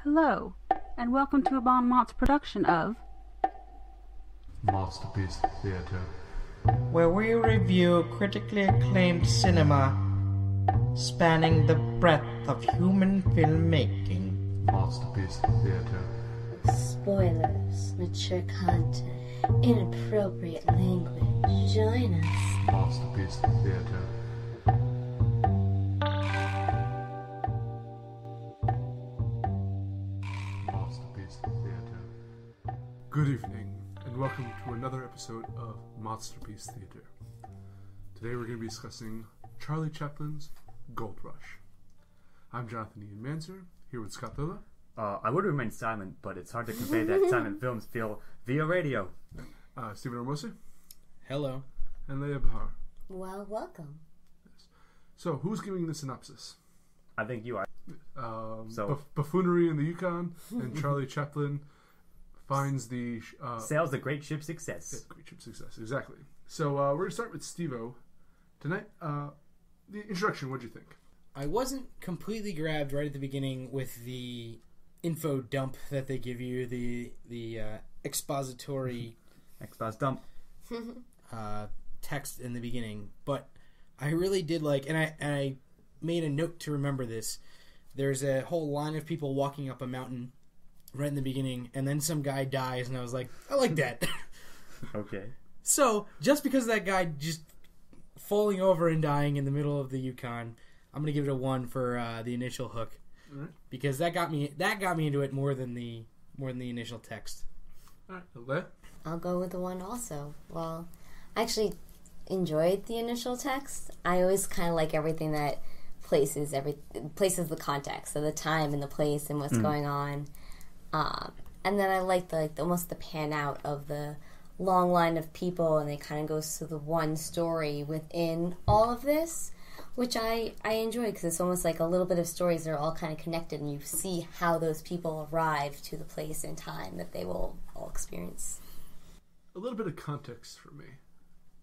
Hello, and welcome to a Bon Mott's production of MOTSterpiece Theater, where we review critically acclaimed cinema spanning the breadth of human filmmaking. MOTSterpiece Theater. Spoilers, mature content, inappropriate language. Join us. MOTSterpiece Theater. MOTSterpiece Theater. Good evening, and welcome to another episode of MOTSterpiece Theater. Today we're going to be discussing Charlie Chaplin's Gold Rush. I'm Jonathan Ian Manser, here with Scott Lilla. I would remain silent, but it's hard to convey that silent films feel via radio. Stephen Ormosi. Hello. And Leah Behar. Well, welcome. So, who's giving the synopsis? I think you are. Buffoonery in the Yukon, and Charlie Chaplin finds the... Sails the great ship Success. Yeah, great ship Success, exactly. So, we're going to start with Steve-O. Tonight, the introduction, what'd you think? I wasn't completely grabbed right at the beginning with the info dump that they give you, the expository Expos dump. text in the beginning, but I really did like, and I made a note to remember this. There's a whole line of people walking up a mountain right in the beginning, and then some guy dies, and I was like, I like that. Okay. So, just because of that guy just falling over and dying in the middle of the Yukon, I'm gonna give it a 1 for the initial hook, because that got me into it more than the initial text. All right, Leah? I'll go with the 1 also. Well, I actually enjoyed the initial text. I always kind of like everything that places the context, so the time and the place and what's going on. And then I like almost the pan out of the long line of people, and it kind of goes to the one story within all of this, which I enjoy, because it's almost like a little bit of stories that are all kind of connected, and you see how those people arrive to the place and time that they will all experience. A little bit of context for me.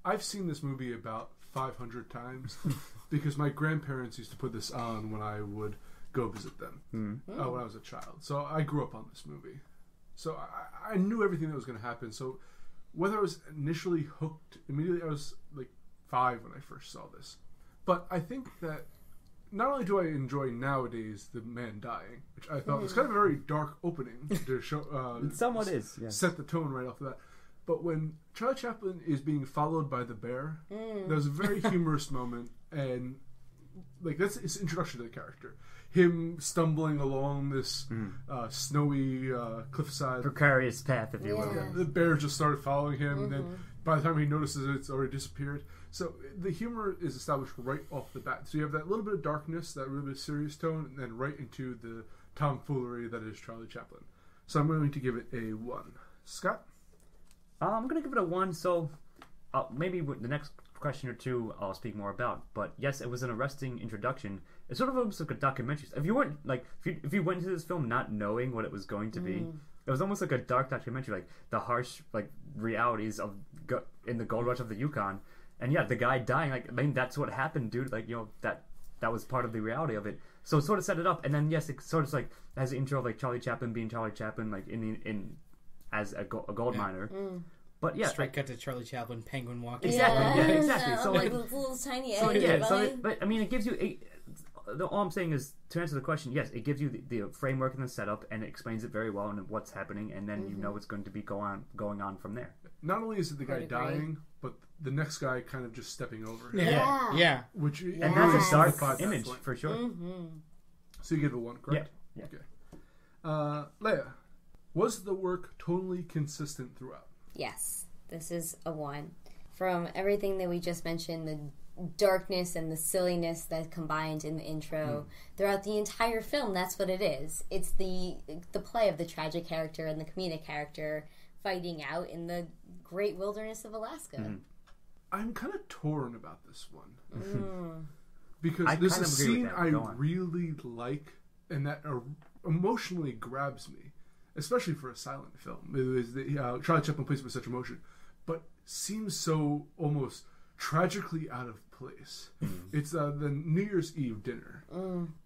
I've seen this movie about 500 times because my grandparents used to put this on when I would go visit them when I was a child. So I grew up on this movie. So I knew everything that was going to happen. So whether I was initially hooked immediately, I was like 5 when I first saw this. But I think that not only do I enjoy nowadays the man dying, which I thought was kind of a very dark opening to show, It somewhat is, yeah. set the tone right off the bat. But when Charlie Chaplin is being followed by the bear, there's a very humorous moment, and like that's his introduction to the character. Him stumbling along this snowy cliffside, Precarious path, if you will. Yeah. the bear just started following him, and then by the time he notices it, it's already disappeared. So the humor is established right off the bat. So you have that little bit of darkness, that little bit of serious tone, and then right into the tomfoolery that is Charlie Chaplin. So I'm going to give it a 1. Scott? I'm going to give it a 1, so maybe with the next question or two I'll speak more about. But yes, it was an arresting introduction. It's sort of almost like a documentary. If you weren't like, if you went into this film not knowing what it was going to be, it was almost like a dark documentary, like the harsh like realities of in the gold rush of the Yukon. And yeah, the guy dying, like, I mean, that's what happened, dude. Like, you know, that was part of the reality of it. So it sort of set it up, and then yes, it sort of like has the intro of like Charlie Chaplin being Charlie Chaplin, like as a gold miner. But yeah, straight cut to Charlie Chaplin, penguin walking. Exactly, yeah, exactly. So like, with little tiny so eggs. yeah, so but I mean, it gives you. All I'm saying is, to answer the question, yes, it gives you the framework and the setup, and it explains it very well and what's happening, and then you know what's going to be going on from there. Not only is it the guy dying, but the next guy kind of just stepping over him. Yeah. Which And that's a dark image, point. for sure. So you give it a 1, correct? Yeah. Okay. Leah, was the work totally consistent throughout? Yes, this is a 1. From everything that we just mentioned, the darkness and the silliness that combined in the intro throughout the entire film, that's what it is. It's the play of the tragic character and the comedic character fighting out in the great wilderness of Alaska. I'm kind of torn about this one. Because I there's kind a of agree with scene that. I Go on. really like, and that emotionally grabs me, especially for a silent film. It was Charlie Chaplin plays with such emotion, but seems so almost tragically out of place. It's the New Year's Eve dinner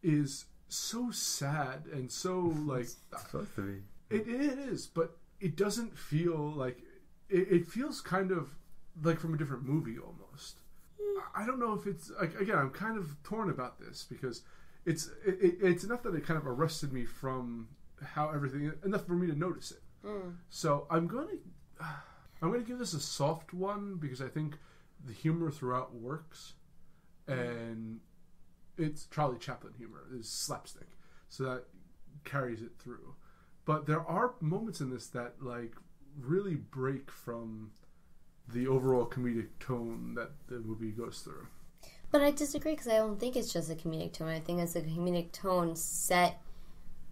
is so sad and so like It's supposed to be. it is, but it doesn't feel like it feels kind of like from a different movie almost. I don't know if it's like, again, I'm kind of torn about this because it's enough that it kind of arrested me from how everything, enough for me to notice it. So I'm going to give this a soft one because I think the humor throughout works, and it's Charlie Chaplin humor, it's slapstick, so that carries it through. But there are moments in this that like really break from the overall comedic tone that the movie goes through. But I disagree because I don't think it's just a comedic tone. I think it's a comedic tone set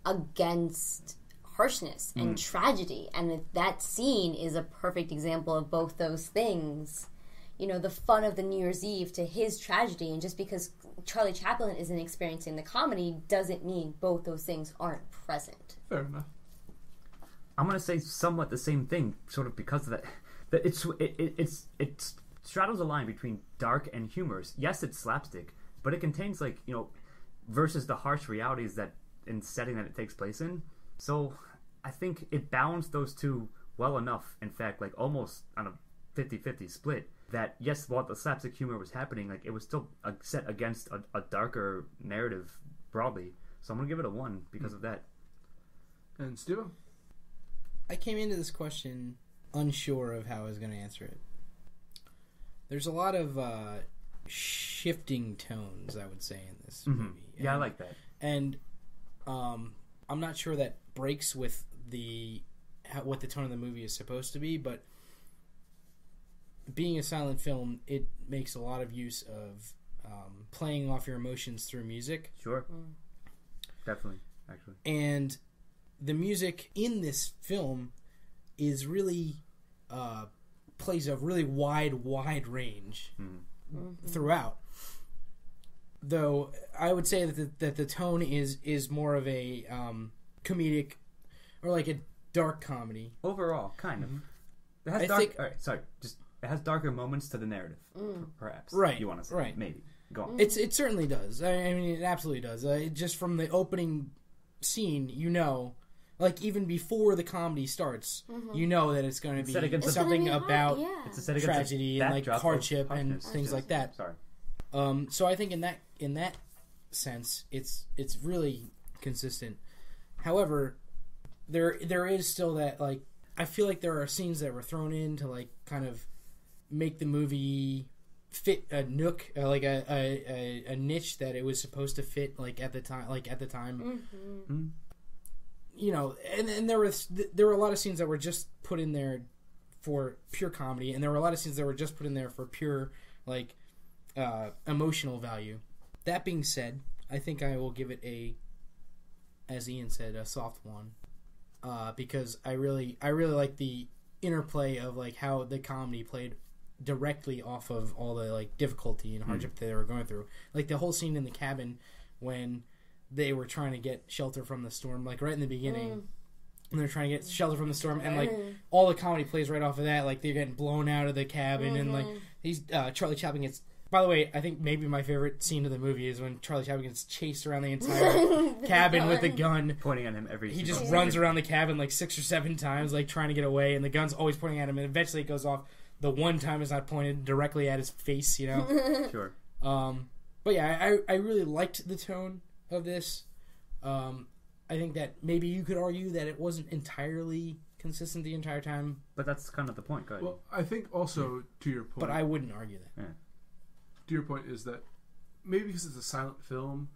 against harshness and tragedy. And that scene is a perfect example of both those things. You know, the fun of the New Year's Eve to his tragedy. And just because Charlie Chaplin isn't experiencing the comedy doesn't mean both those things aren't present. Fair enough. I'm gonna say somewhat the same thing, sort of because of that. That it straddles a line between dark and humorous. Yes, it's slapstick, but it contains versus the harsh realities that in setting that it takes place in. So I think it balanced those two well enough. In fact, like almost on a 50-50 split. That yes, while the slapstick humor was happening, like it was still set against a darker narrative broadly. So I'm gonna give it a 1 because of that. And Steven? I came into this question unsure of how I was going to answer it. There's a lot of shifting tones, I would say, in this movie. Yeah, I like that. And I'm not sure that breaks with what the tone of the movie is supposed to be, but being a silent film, it makes a lot of use of playing off your emotions through music. Sure. Definitely, actually. And the music in this film is really plays a really wide range throughout. Though I would say that the tone is more of a comedic or like a dark comedy Overall, kind of. It has it has darker moments to the narrative, perhaps. Right. You want to say? Right. Maybe. Go on. It certainly does. I mean, it absolutely does. Just from the opening scene, like even before the comedy starts, you know that it's going to be something about It's a set against tragedy and like hardship and things like that. Sorry. So I think in that sense, it's really consistent. However, there is still that, like, I feel like there are scenes that were thrown in to like kind of make the movie fit a nook, like a niche that it was supposed to fit, like at the time. You know, and there were a lot of scenes that were just put in there for pure comedy, and there were a lot of scenes that were just put in there for pure like emotional value. That being said, I think I will give it as Ian said, a soft 1, because I really like the interplay of like how the comedy played directly off of all the like difficulty and hardship that they were going through. Like the whole scene in the cabin when they were trying to get shelter from the storm, like right in the beginning, and they're trying to get shelter from the storm, and like all the comedy plays right off of that. Like they're getting blown out of the cabin, and like Charlie Chaplin gets. By the way, I think maybe my favorite scene of the movie is when Charlie Chaplin gets chased around the entire cabin with a gun, pointing at him He just runs around the cabin like 6 or 7 times, like trying to get away, and the gun's always pointing at him, and eventually it goes off. The one time it's not pointed directly at his face, you know. Sure. But yeah, I really liked the tone of this. I think that maybe you could argue that it wasn't entirely consistent the entire time. But that's kind of the point, go ahead. Well, I think also to your point. But I wouldn't argue that. Yeah. To your point is that maybe because it's a silent film,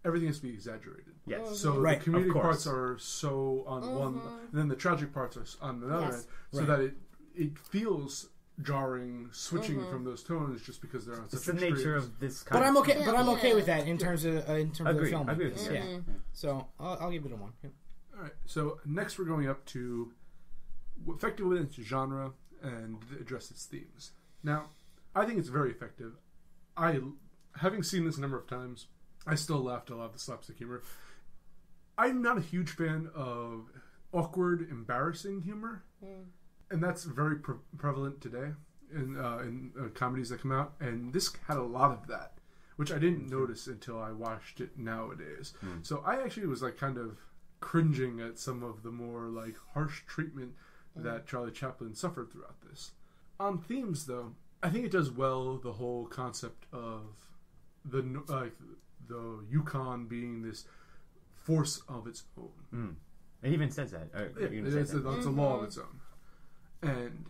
everything has to be exaggerated. Yes. So Right, the comedic of course. parts are so on one, and then the tragic parts are on another end, so that it feels jarring, switching from those tones just because they're on such It's the extremes. nature of this kind But of I'm okay. film. But I'm okay with that in terms of the film. I agree with you. Yeah. So I'll give it a 1. Yeah. All right. So next we're going up to effective within its genre and address its themes. Now, I think it's very effective. Having seen this a number of times, I still laughed a lot at the slapstick humor. I'm not a huge fan of awkward, embarrassing humor, and that's very prevalent today in comedies that come out. And this had a lot of that, which I didn't notice until I watched it nowadays. So I actually was like kind of cringing at some of the more like harsh treatment that Charlie Chaplin suffered throughout this. On themes, though, I think it does well the whole concept of the Yukon being this force of its own. It even says that. It's a law of its own. And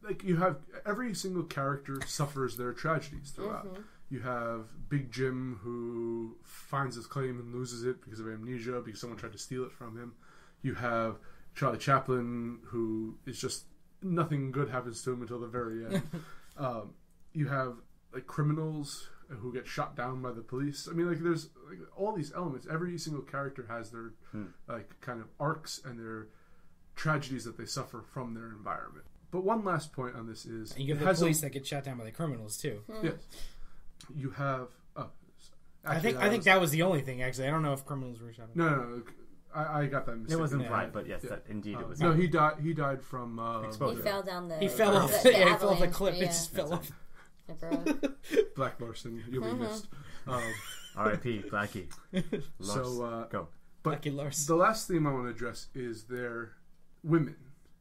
like you have every single character suffers their tragedies throughout. You have Big Jim who finds his claim and loses it because of amnesia because someone tried to steal it from him. You have Charlie Chaplin who is just nothing good happens to him until the very end. You have like criminals who get shot down by the police. I mean, like there's like all these elements. Every single character has their like kind of arcs and their tragedies that they suffer from their environment. But one last point on this is And you have the police that get shot down by the criminals too. Yes, you have. I think that was the only thing. Actually, I don't know if criminals were shot. No. I got that mistake. It wasn't implied, but yes, that indeed it was. No, he died. He died from exposure. He fell down the. He fell off. The He fell off the avalanche, cliff. yeah. It just fell off. Black Larson. You'll be missed. R.I.P. Blackie. So go. But Blackie Larson. the last theme I want to address is their women.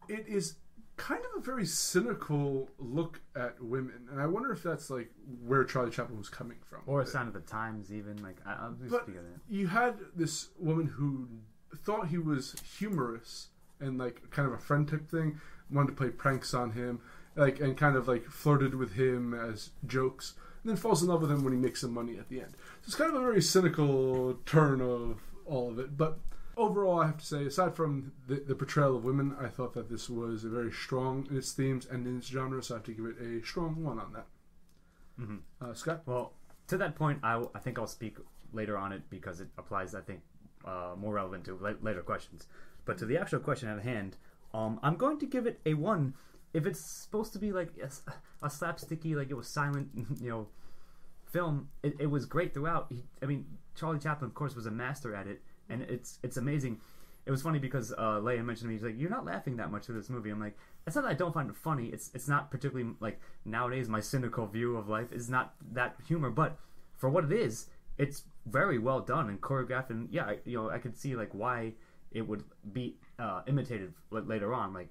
It is kind of a very cynical look at women, and I wonder if that's like where Charlie Chaplin was coming from. Or a sign of the times, even. Like, I'll just But speak of that. you had this woman who thought he was humorous and like kind of a friend type thing, wanted to play pranks on him, like and kind of like flirted with him as jokes, and then falls in love with him when he makes some money at the end. So it's kind of a very cynical turn of all of it. But overall, I have to say, aside from the portrayal of women, I thought that this was very strong in its themes and in its genre, so I have to give it a strong 1 on that. Scott? Well, to that point, I think I'll speak later on it because it applies, I think, more relevant to later questions. But to the actual question at hand, I'm going to give it a 1. If it's supposed to be like a slapsticky, like it was silent, film, it was great throughout. Charlie Chaplin, of course, was a master at it, and it's amazing. It was funny because Leah mentioned to me, he's like, "You're not laughing that much through this movie." I'm like, it's not that I don't find it funny. It's not particularly like nowadays my cynical view of life is not that humor, but for what it is, it's very well done and choreographed, and yeah, I could see like why it would be imitated later on. Like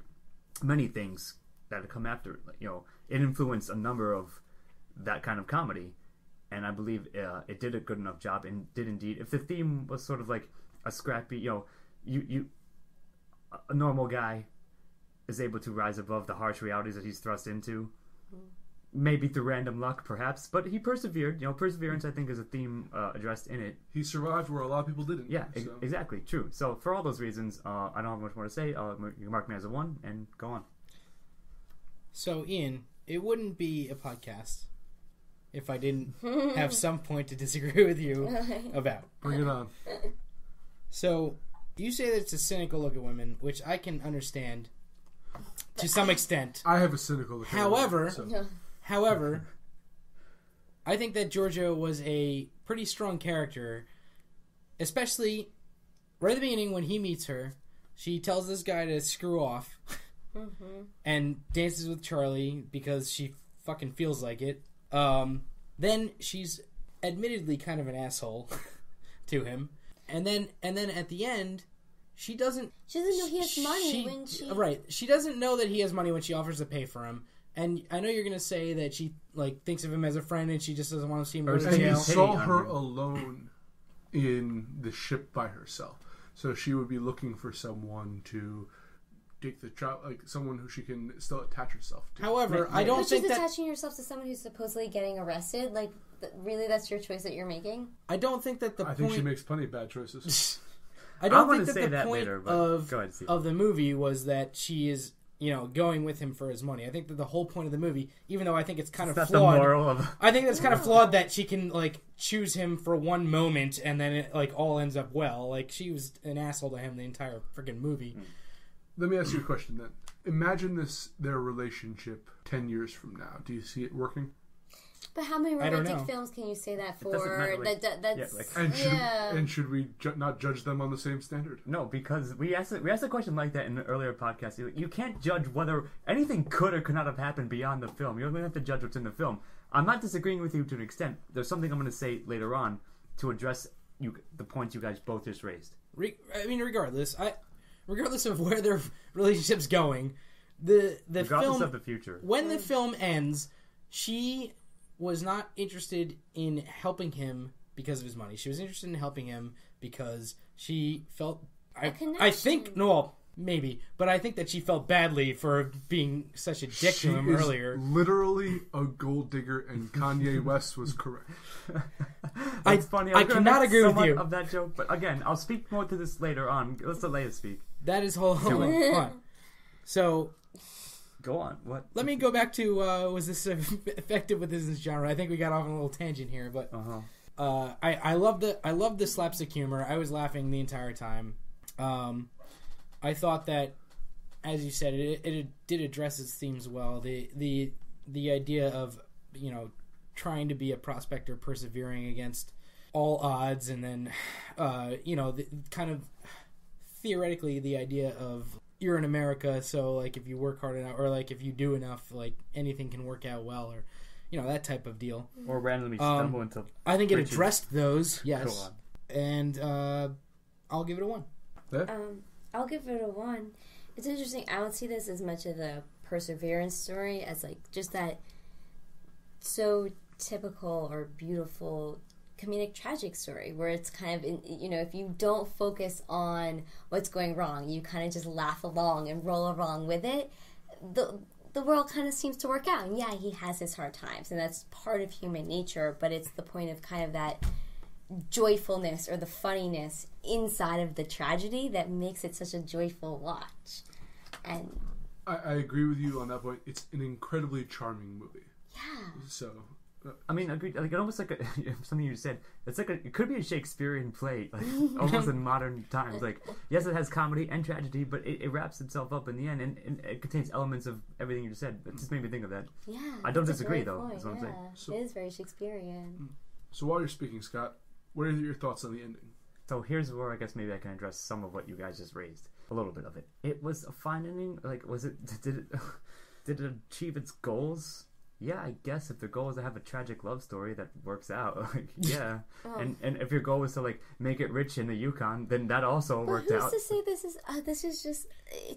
many things that have come after, it influenced a number of that kind of comedy, and I believe it did a good enough job and did indeed. If the theme was sort of like a scrappy, a normal guy is able to rise above the harsh realities that he's thrust into, maybe through random luck, perhaps, but he persevered. Perseverance, I think, is a theme addressed in it. He survived where a lot of people didn't. Yeah, exactly, true. So for all those reasons, I don't have much more to say. You can mark me as a 1 and go on. So, Ian, it wouldn't be a podcast if I didn't have some point to disagree with you about. Bring it on. So, you say that it's a cynical look at women, which I can understand to some extent. I have a cynical look at women, However, I think that Georgia was a pretty strong character, especially right at the beginning when he meets her. She tells this guy to screw off and dances with Charlie because she fucking feels like it. Then she's admittedly kind of an asshole to him. And then at the end, she doesn't know he has money when she... Right. She doesn't know that he has money when she offers to pay for him. And I know you're going to say that she thinks of him as a friend and she just doesn't want to see him go to jail. And he saw her alone in the ship by herself. So she would be looking for someone to take the child, like someone who she can still attach herself to. However, I don't think she's that... attaching herself to someone who's supposedly getting arrested? Like, really, that's your choice that you're making? I don't think that I think she makes plenty of bad choices. I don't think that the point later, of the movie was that she is, going with him for his money. I think that the whole point of the movie, even though I think it's kind of flawed, the moral of... I think that's kind of flawed that she can choose him for one moment and then it all ends up well. Like she was an asshole to him the entire freaking movie. Let me ask you a question then. Imagine their relationship 10 years from now. Do you see it working? But how many romantic films can you say that for? Should we not judge them on the same standard? No, because we asked a question like that in an earlier podcast. You can't judge whether anything could or could not have happened beyond the film. You only have to judge what's in the film. I'm not disagreeing with you to an extent. There's something I'm going to say later on to address the points you guys both just raised. Regardless of where their relationship's going, the Regardless film of the future. When the film ends, she was not interested in helping him because of his money. She was interested in helping him because she felt I think maybe, but I think that she felt badly for being such a dick to him earlier. Literally a gold digger, and Kanye West was correct. It's funny. I cannot agree with you of that joke, but again, I'll speak more to this later on. Let's let Leah speak. That is hold on. So, go on. What? Let me go back to was this effective with this genre? I think we got off on a little tangent here, but I loved the slapstick humor. I was laughing the entire time. I thought that, as you said, it did address its themes well. The idea of, trying to be a prospector, persevering against all odds, and then kind of theoretically the idea of you're in America, so like if you work hard enough, or like if you do enough, like anything can work out well, or that type of deal. Or randomly stumble into. I think it addressed those, yes, and I'll give it a 1. I'll give it a 1. It's interesting. I don't see this as much of a perseverance story as like just that so typical or beautiful comedic tragic story where it's kind of if you don't focus on what's going wrong, you kind of just laugh along and roll along with it. The world kind of seems to work out, and yeah, he has his hard times, and that's part of human nature. But it's the point of kind of that joyfulness or the funniness inside of the tragedy that makes it such a joyful watch. And I agree with you on that point. It's an incredibly charming movie. Yeah. So, agreed. Like almost like something you said. It's like it could be a Shakespearean play, like almost in modern times. Like yes, it has comedy and tragedy, but it wraps itself up in the end, and it contains elements of everything you just said. It just made me think of that. Yeah. I don't disagree though. That's what I'm saying. So, it is very Shakespearean. So while you're speaking, Scott, what are your thoughts on the ending? So here's where I guess maybe I can address some of what you guys just raised. A little bit of it. It was a fine ending. Like, did it achieve its goals? Yeah, I guess if the goal is to have a tragic love story that works out, like, yeah. And if your goal was to like make it rich in the Yukon, then that also worked out. Who's to say this is just?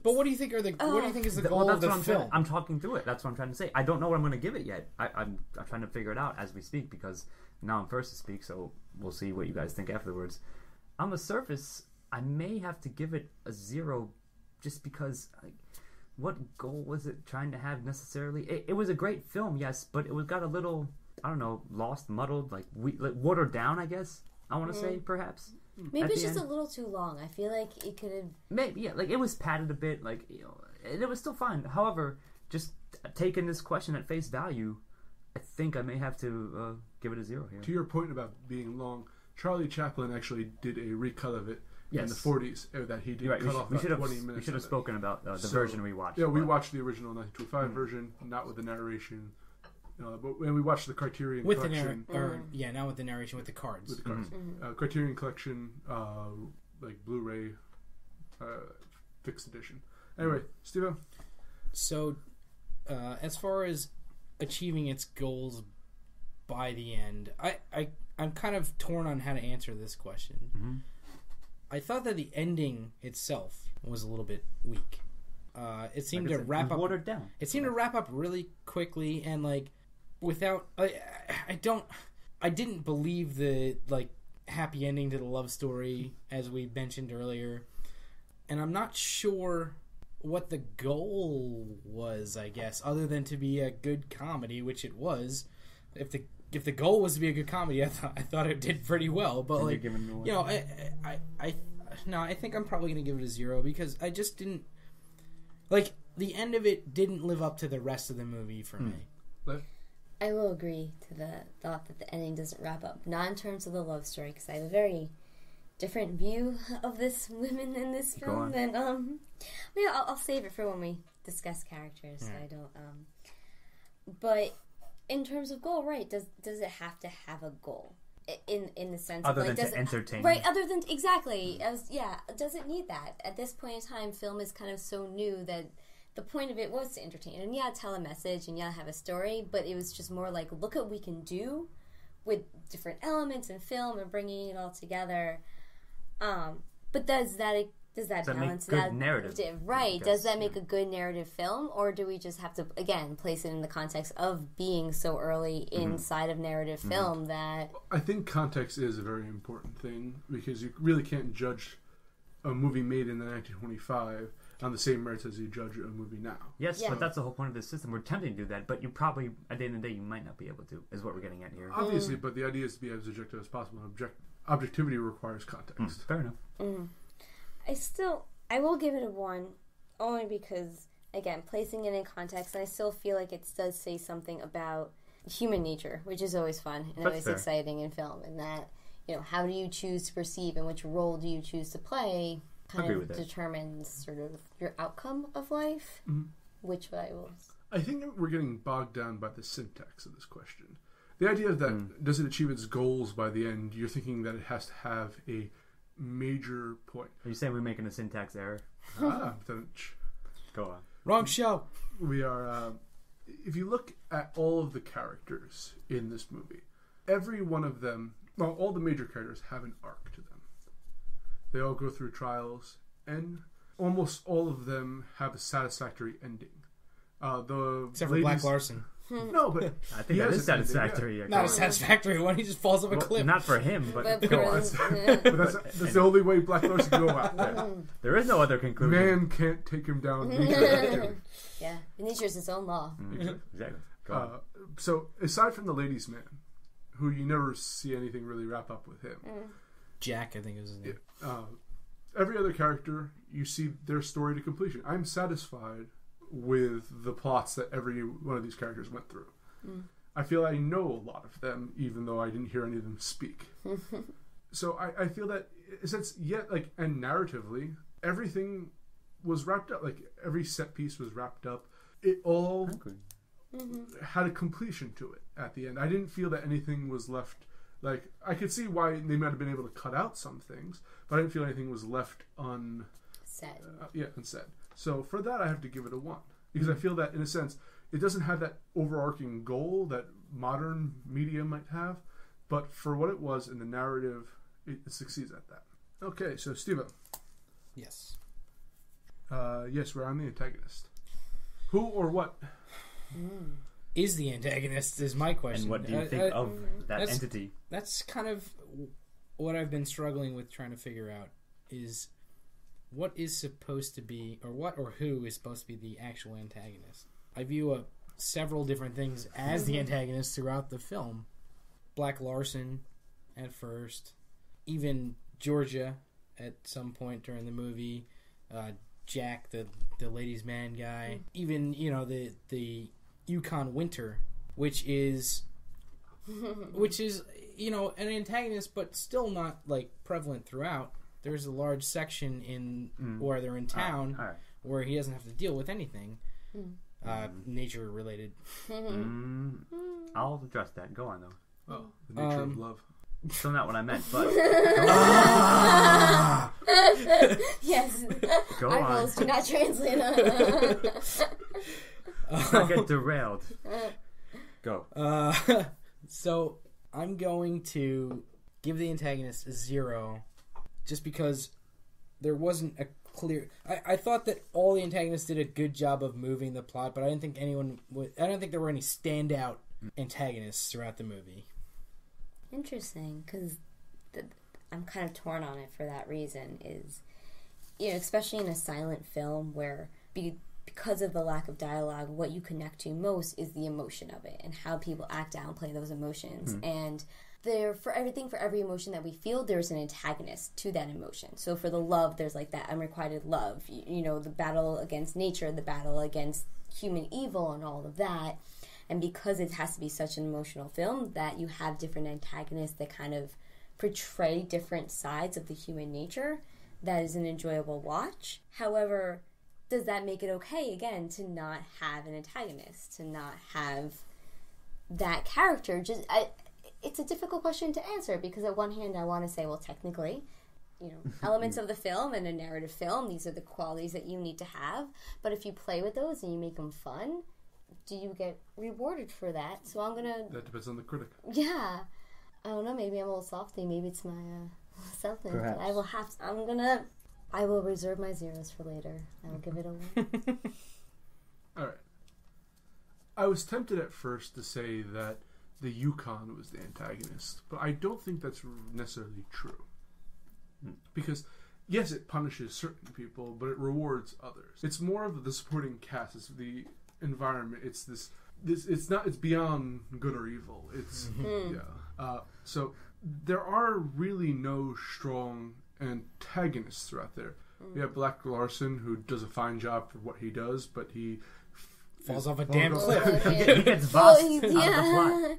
But what do you think what do you think is the goal of the film? I'm talking through it. That's what I'm trying to say. I don't know what I'm going to give it yet. I'm trying to figure it out as we speak because now I'm first to speak. So we'll see what you guys think afterwards. On the surface, I may have to give it a 0, just because. Like, what goal was it trying to have necessarily? It was a great film, yes, but it got a little, I don't know, lost, muddled, like watered down, I guess. I want to say, perhaps. Maybe it's just a little too long. I feel like it could have. Maybe, yeah, like it was padded a bit, like, and it was still fine. However, just taking this question at face value, I think I may have to give it a 0 here. To your point about being long, Charlie Chaplin actually did a recut of it. In the 40s, that he did cut off about 20 minutes. We should have spoken about the version we watched. Yeah, we watched the original 1925 version, not with the narration. But when we watched the Criterion Collection, not with the narration, with the cards. With the cards, Criterion Collection, like Blu-ray, fixed edition. Anyway, Steve. So, as far as achieving its goals by the end, I'm kind of torn on how to answer this question. Mm-hmm. I thought that the ending itself was a little bit weak. It seemed to wrap up watered down. It seemed to wrap up really quickly, and like without. I didn't believe the like happy ending to the love story as we mentioned earlier, and I'm not sure what the goal was. I guess other than to be a good comedy, which it was. If the goal was to be a good comedy, I thought it did pretty well. But like, I think I'm probably gonna give it a 0 because I just didn't like the end of it didn't live up to the rest of the movie for me. I will agree to the thought that the ending doesn't wrap up, not in terms of the love story, because I have a very different view of this women in this film than I'll save it for when we discuss characters. So I don't but. In terms of goal, right? Does it have to have a goal in the sense other of like than to entertain? Right, other than exactly. Does it need that at this point in time? Film is kind of so new that the point of it was to entertain and tell a message and have a story, but it was just more like, look at what we can do with different elements in film and bringing it all together. But does that balance make good narrative? Right. Does that make a good narrative film, or do we just have to, again, place it in the context of being so early inside of narrative film that... I think context is a very important thing, because you really can't judge a movie made in the 1925 on the same merits as you judge a movie now. Yes, but that's the whole point of the system. We're attempting to do that, but you probably, at the end of the day, you might not be able to, is what we're getting at here. Obviously, but the idea is to be as objective as possible. Objectivity requires context. Fair enough. I will give it a 1, only because, again, placing it in context, I still feel like it does say something about human nature, which is always fun and always exciting in film, and that, how do you choose to perceive and which role do you choose to play kind of determines sort of your outcome of life, which I will... I think we're getting bogged down by the syntax of this question. The idea that does it achieve its goals by the end, you're thinking that it has to have a major point. Are you saying we're making a syntax error? Then Go on. Wrong show. We are... if you look at all of the characters in this movie, every one of them... Well, all the major characters have an arc to them. They all go through trials, and almost all of them have a satisfactory ending. Except for Black Larson. No, but I think that is satisfactory. Yeah. Not a satisfactory one. He just falls off a cliff. Not for him, but Go on. But that's the only way Black Larson can go out. There is no other conclusion. Man can't take him down. Nature. Yeah, nature is its own law. Exactly. Go on. So, aside from the ladies' man, who you never see anything really wrap up with him. Jack, I think is his name. Every other character, you see their story to completion. I'm satisfied with the plots that every one of these characters went through. I feel I know a lot of them, even though I didn't hear any of them speak. So I feel that, since and narratively, everything was wrapped up. Like, every set piece was wrapped up. It all had a completion to it at the end. I didn't feel that anything was left. Like, I could see why they might have been able to cut out some things, but I didn't feel anything was left unsaid. So for that, I have to give it a 1. Because I feel that, in a sense, it doesn't have that overarching goal that modern media might have, but for what it was in the narrative, it succeeds at that. Okay, so Steve. Yes. Yes, where I'm the antagonist. Who or what? Is the antagonist, is my question. And what do you think of that entity? That's kind of what I've been struggling with trying to figure out, is what is supposed to be, or what or who is supposed to be the actual antagonist. I view several different things as the antagonist throughout the film. Black Larson at first, even Georgia at some point during the movie, Jack, the ladies' man guy, even, the Yukon Winter, which is an antagonist, but still not prevalent throughout. There's a large section where they're in town where he doesn't have to deal with anything nature related. I'll address that. Go on though. Oh, the nature of love. Still not what I meant, but Yes. Go Our on. roles do not translate. Not get derailed. Go. So I'm going to give the antagonist a 0, just because there wasn't a clear. I thought that all the antagonists did a good job of moving the plot, but I didn't think I don't think there were any standout antagonists throughout the movie. Interesting, because I'm kind of torn on it for that reason. Is especially in a silent film where because of the lack of dialogue, what you connect to most is the emotion of it and how people act out and play those emotions. And for every emotion that we feel, there's an antagonist to that emotion. So for the love, there's that unrequited love, the battle against nature, the battle against human evil and all of that. And because it has to be such an emotional film, that you have different antagonists that kind of portray different sides of the human nature, that is an enjoyable watch. However, does that make it okay, again, to not have an antagonist, to not have that character? It's a difficult question to answer, because at one hand I want to say, well, technically, elements of the film and a narrative film. These are the qualities that you need to have. But if you play with those and you make them fun, do you get rewarded for that? So I'm gonna. That depends on the critic. Yeah, I don't know. Maybe I'm a little softy. Maybe it's my self-image. Perhaps. I will have. I will reserve my zeros for later. I will give it a 1. All right. I was tempted at first to say that the Yukon was the antagonist, but I don't think that's necessarily true. Because, yes, it punishes certain people, but it rewards others. It's more of the supporting cast. It's the environment. It's it's beyond good or evil. It's, so there are really no strong antagonists throughout there. You have Black Larson, who does a fine job for what he does, but he falls off a damn cliff. He gets bossed out of the plot.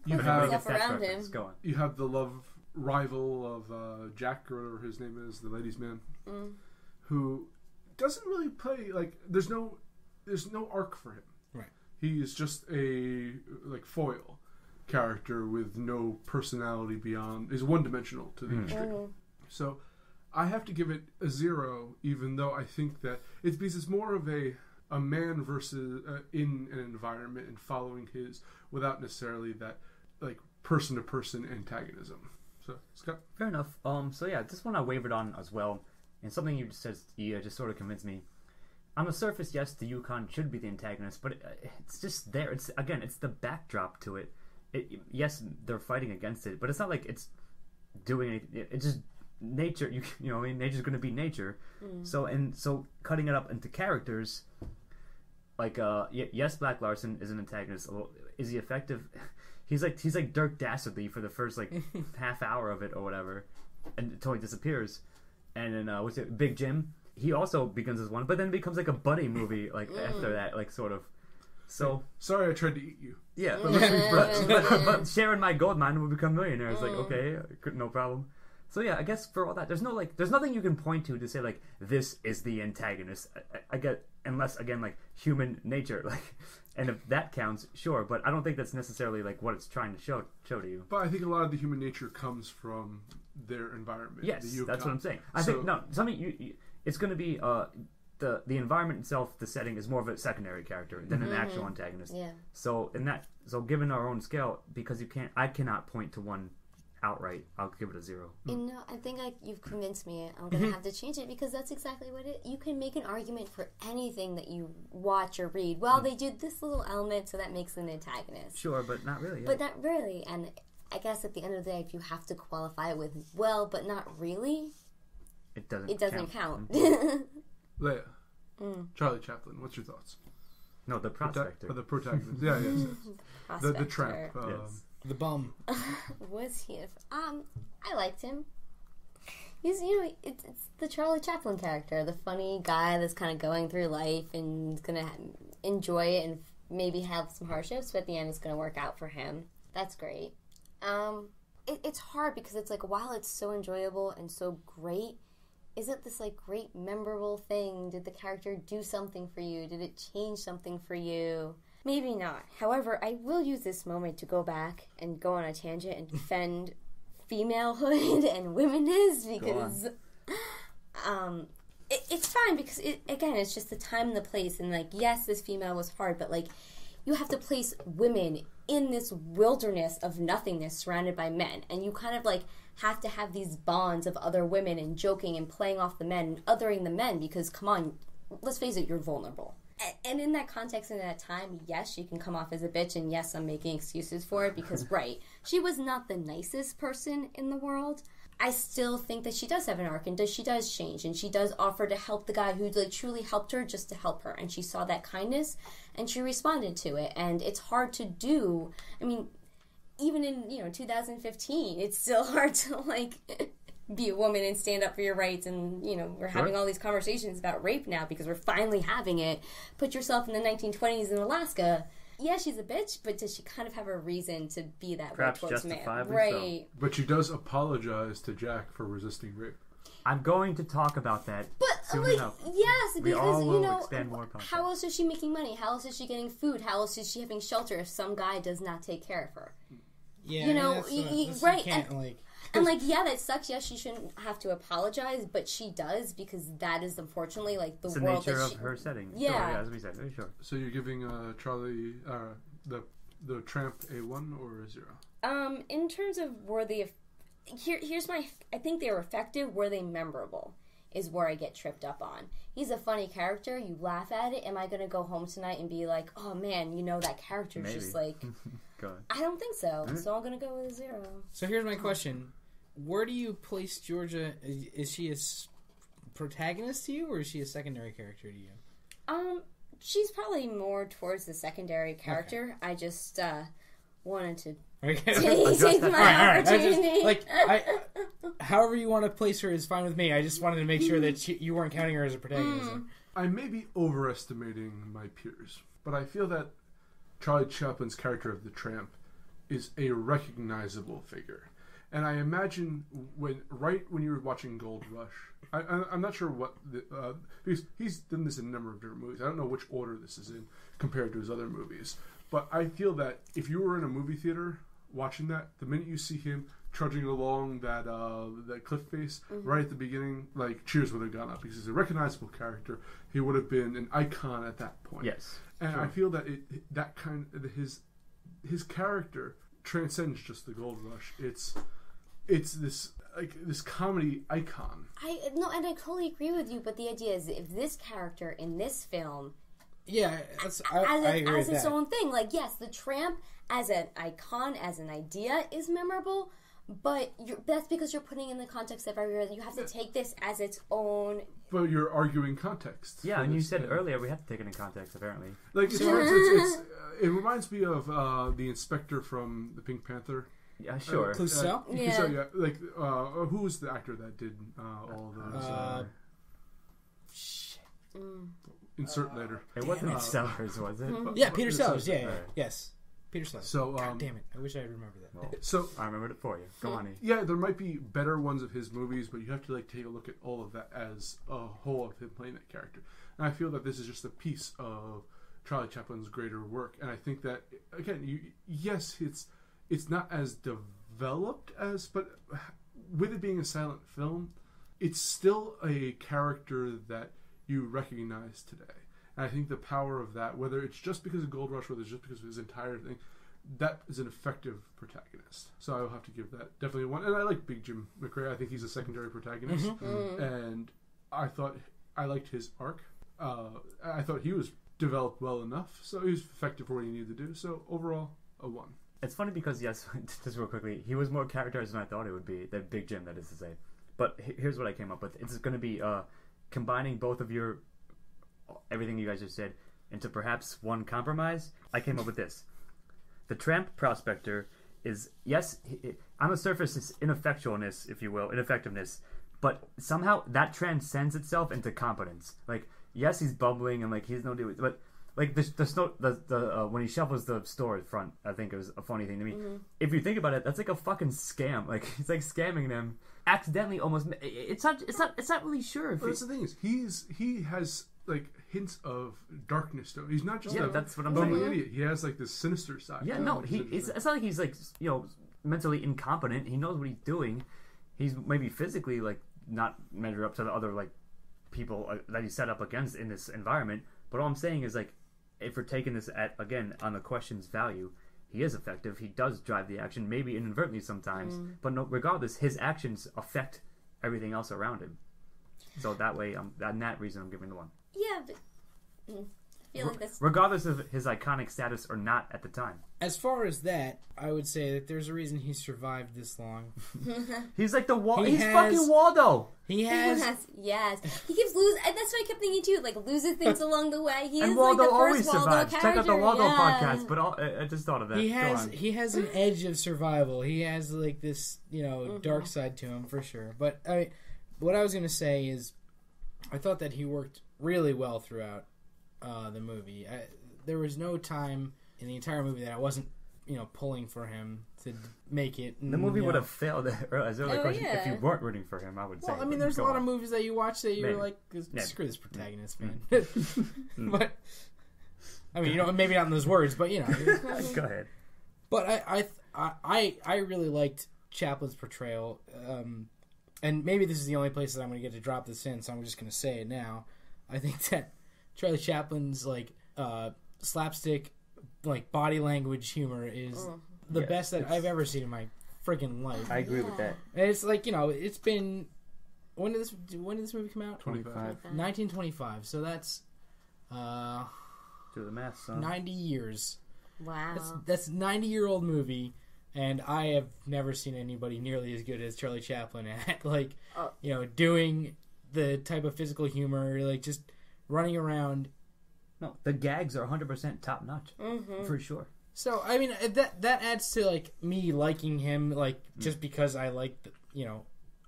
You have Stuff around him. Go on. You have the love rival of Jack, or whatever his name is, the ladies' man, who doesn't really play, like, there's no arc for him. Right. He is just a foil character with no personality beyond. He's one-dimensional to the extreme. So I have to give it a 0, even though I think that it's because it's more of a man versus in an environment and following his, without necessarily that person-to-person antagonism. So, Scott? Fair enough. So yeah, this one I wavered on as well, and something you just said, just sort of convinced me. On the surface, yes, the Yukon should be the antagonist, but it's just there. It's the backdrop to it. Yes, they're fighting against it, but it's not like it's doing anything. It's just nature. Nature's going to be nature. So cutting it up into characters, yes, Black Larson is an antagonist. Is he effective? He's like Dirk Dastardly for the first half hour of it or whatever, and until he disappears. And then Big Jim? He also begins as one, but then becomes a buddy movie after that, sort of. So sorry, I tried to eat you. Yeah, but sharing my gold mine will become millionaires. Okay, no problem. So yeah, I guess for all that, there's nothing you can point to say this is the antagonist. I get, unless again human nature, and if that counts, sure. But I don't think that's necessarily what it's trying to show to you. But I think a lot of the human nature comes from their environment. Yes, that's what I'm saying. I think something it's going to be the environment itself. The setting is more of a secondary character than an actual antagonist. Yeah. So given our own scale, because I cannot point to one outright, I'll give it a 0. I think you've convinced me. I'm going to have to change it, because that's exactly what you can make an argument for anything that you watch or read. Well, they did this little element, so that makes them an antagonist. Sure, but not really. But not really. And I guess at the end of the day, if you have to qualify it with well, but not really, it doesn't count. Leah, Charlie Chaplin, what's your thoughts? No, the prospector. The protagonist. Yeah, yes. The tramp. Yes. The bum. Was he? I liked him. He's it's the Charlie Chaplin character, the funny guy that's kind of going through life and gonna enjoy it and maybe have some hardships, but at the end it's gonna work out for him. That's great. It's hard because it's while it's so enjoyable and so great, is it this great memorable thing? Did the character do something for you? Did it change something for you? Maybe not. However, I will use this moment to go back and go on a tangent and defend femalehood and womenness, because it's fine, because it's just the time and the place, and yes, this female was hard, but you have to place women in this wilderness of nothingness surrounded by men, and you kind of have to have these bonds of other women and joking and playing off the men and othering the men, because come on, let's face it, you're vulnerable. And in that context and that time, yes, she can come off as a bitch, and yes, I'm making excuses for it, because right, she was not the nicest person in the world. I still think that she does have an arc, and she does change, and she does offer to help the guy who truly helped her just to help her, and she saw that kindness and she responded to it. And it's hard to do. I mean, even in 2015, it's still hard to be a woman and stand up for your rights, and we're having all these conversations about rape now because we're finally having it. Put yourself in the 1920s in Alaska. Yeah, she's a bitch, but does she kind of have a reason to be that way towards man? Right. So. But she does apologize to Jack for resisting rape. I'm going to talk about that soon enough. Yes, because, expand more about how else is she making money? How else is she getting food? How else is she having shelter if some guy does not take care of her? Yeah, right. You can't, And, like, yeah, that sucks. Yes, she shouldn't have to apologize, but she does because that is, unfortunately, like, the It's the world nature that of she... her setting. Yeah. Sure, yeah, as we said, very sure. So you're giving Charlie the Tramp a 1 or a 0? In terms of were they... Here's my... I think they were effective. Were they memorable? Is where I get tripped up on. He's a funny character. You laugh at it. Am I going to go home tonight and be like, oh, man, you know, that character's Maybe. just like... Go ahead. I don't think so. So I'm going to go with a 0. So here's my question: where do you place Georgia? Is she a protagonist to you, or is she a secondary character to you? She's probably more towards the secondary character. Okay. I just wanted to Okay. take my opportunity. However you want to place her is fine with me. I just wanted to make sure that you weren't counting her as a protagonist. I may be overestimating my peers, but I feel that Charlie Chaplin's character of the Tramp is a recognizable figure. And I imagine when you were watching Gold Rush, I'm not sure what because he's done this in a number of different movies. I don't know which order this is in compared to his other movies. But I feel that if you were in a movie theater watching that, the minute you see him trudging along that cliff face right at the beginning, like cheers would have gone up because he's a recognizable character. He would have been an icon at that point. Yes, and sure. I feel that his character transcends just the Gold Rush. It's this comedy icon. And I totally agree with you. But the idea is, if this character in this film, yeah, I agree as with its that. own thing, like yes, the Tramp as an icon, as an idea, is memorable. But that's because you're putting in the context of everything. You have to take this as its own. But you're arguing context. Yeah, and you said earlier we have to take it in context, apparently. Like it reminds me of the inspector from the Pink Panther. Yeah, sure. Clouseau? Yeah. Like who was the actor that did all those? Shit. Insert later. It wasn't Sellers, was it? Yeah, Peter Sellers. Yeah, Right. yes, Peter Sellers. So God damn it! I wish I had remembered that. Well, So I remembered it for you. Go on, E. yeah, there might be better ones of his movies, but you have to take a look at all of that as a whole of him playing that character. And I feel that this is just a piece of Charlie Chaplin's greater work. And I think that again, yes, it's not as developed as, but with it being a silent film, it's still a character that you recognize today. And I think the power of that, whether it's just because of Gold Rush, whether it's just because of his entire thing, that is an effective protagonist. So I'll have to give that definitely one. And I like Big Jim McRae. I think he's a secondary protagonist. And I thought I liked his arc. I thought he was developed well enough. So he was effective for what he needed to do. So overall, a 1. It's funny because, yes, just real quickly, he was more characterized than I thought it would be. That Big Jim, that is to say. But here's what I came up with. It's going to be combining both of everything you guys just said into perhaps one compromise. I came up with this. The Tramp prospector is, yes, on the surface it's ineffectualness, if you will, ineffectiveness, but somehow that transcends itself into competence. Like, yes, he's bumbling and like he's no deal with, but like the when he shuffles the store front, I think it was a funny thing to me. If you think about it, that's like a fucking scam. Like he's like scamming them accidentally, almost. It's not really sure. But that's the thing is, he has like hints of darkness to him. He's not just that's what I'm bumbling saying. idiot. He has like this sinister side. Yeah, no, it's not like he's like mentally incompetent. He knows what he's doing. He's maybe physically like not measure up to the other like people that he's set up against in this environment. But all I'm saying is like, if we're taking this again on the question's value, he is effective. He does drive the action, maybe inadvertently sometimes, but no, regardless, his actions affect everything else around him. So that way, and that reason, I'm giving the 1. Yeah, but I feel like this. Regardless of his iconic status or not at the time. As far as that, I would say that there's a reason he survived this long. He's like he's fucking Waldo. He has. Yes. He keeps losing, and that's what I kept thinking too. Like loses things along the way. He and is Waldo like the always first Waldo survives. character. Check out the Waldo podcast. But I just thought of that. He has an edge of survival. He has like this, dark side to him for sure. But what I was going to say is, I thought that he worked really well throughout the movie. There was no time in the entire movie that I wasn't, pulling for him to make it. And, the movie would have failed as early question yeah. if you weren't rooting for him. I would say. Well, I mean, there's a lot of movies that you watch that you're like, screw this protagonist, man. But I mean, maybe not in those words, but Go ahead. But I really liked Chaplin's portrayal, and maybe this is the only place that I'm going to get to drop this in, so I'm just going to say it now. I think that Charlie Chaplin's like slapstick, like body language humor is the best that I've ever seen in my freaking life. I agree with that. And it's like, it's been when did this movie come out? 25. 1925. So that's Do the math, son. 90 years. Wow. That's 90-year-old movie, and I have never seen anybody nearly as good as Charlie Chaplin at doing the type of physical humor, like just running around. No, the gags are 100% top notch for sure. So I mean that adds to like me liking him, like just because I like